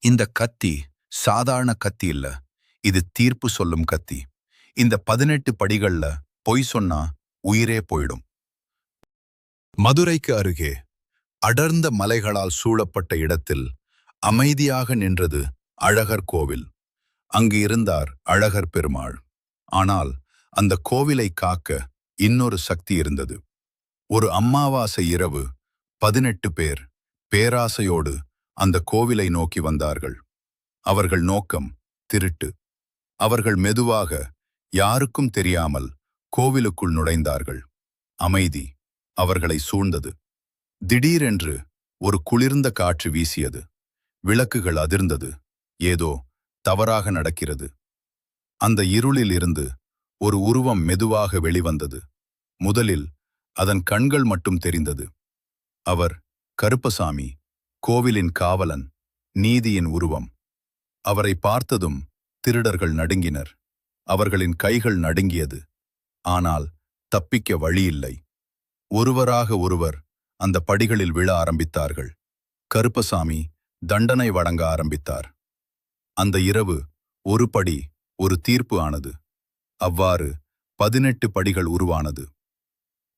இந்த கத்தி சாதாரண கத்தி இல்ல. இது தீர்ப்பு சொல்லும் கத்தி. இந்த 18 படிகள்ல பொய் சொன்னா உயிரே போயிடும். மதுரைக்கு அருகே அடர்ந்த மலைகளால் சூழப்பட்ட இடத்தில் அமைதியாக நின்றது அழகர் கோவில். அங்கு இருந்தார் அழகர் பெருமாள். ஆனால் அந்த கோவிலை காக்க இன்னொரு சக்தி இருந்தது. ஒரு அமாவாசை இரவு 18 பேர் பேராசையோடு அந்த கோவிலை நோக்கி வந்தார்கள். அவர்கள் நோக்கம் திருட்டு. அவர்கள் மெதுவாக, யாருக்கும் தெரியாமல் கோவிலுக்குள் நுழைந்தார்கள். அமைதி அவர்களை சூழ்ந்தது. திடீரென்று ஒரு குளிர்ந்த காற்று வீசியது. விளக்குகள் அதிர்ந்தது. ஏதோ தவறாக நடக்கிறது. அந்த இருளில் இருந்து ஒரு உருவம் மெதுவாக வெளிவந்தது. முதலில் அதன் கண்கள் மட்டும் தெரிந்தது. அவர் கருப்பசாமி, கோவிலின் காவலன், நீதியின் உருவம். அவரை பார்த்ததும் திருடர்கள் நடுங்கினர். அவர்களின் கைகள் நடுங்கியது. ஆனால் தப்பிக்க வழியில்லை. ஒருவராக ஒருவர் அந்த படிகளில் விழ ஆரம்பித்தார்கள். கருப்பசாமி தண்டனை வழங்க ஆரம்பித்தார். அந்த இரவு ஒரு படி ஒரு தீர்ப்பு ஆனது. அவ்வாறு 18 படிகள் உருவானது.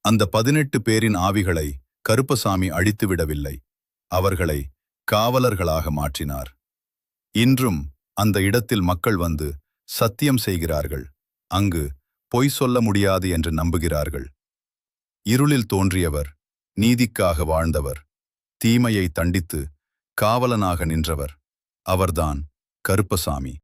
அந்த 18 பேரின் ஆவிகளை கருப்பசாமி அழித்துவிடவில்லை. அவர்களை காவலர்களாக மாற்றினார். இன்றும் அந்த இடத்தில் மக்கள் வந்து சத்தியம் செய்கிறார்கள். அங்கு பொய் சொல்ல முடியாது என்று நம்புகிறார்கள். இருளில் தோன்றியவர், நீதிக்காக வாழ்ந்தவர், தீமையை தண்டித்து காவலனாக நின்றவர். அவர்தான் கருப்பசாமி.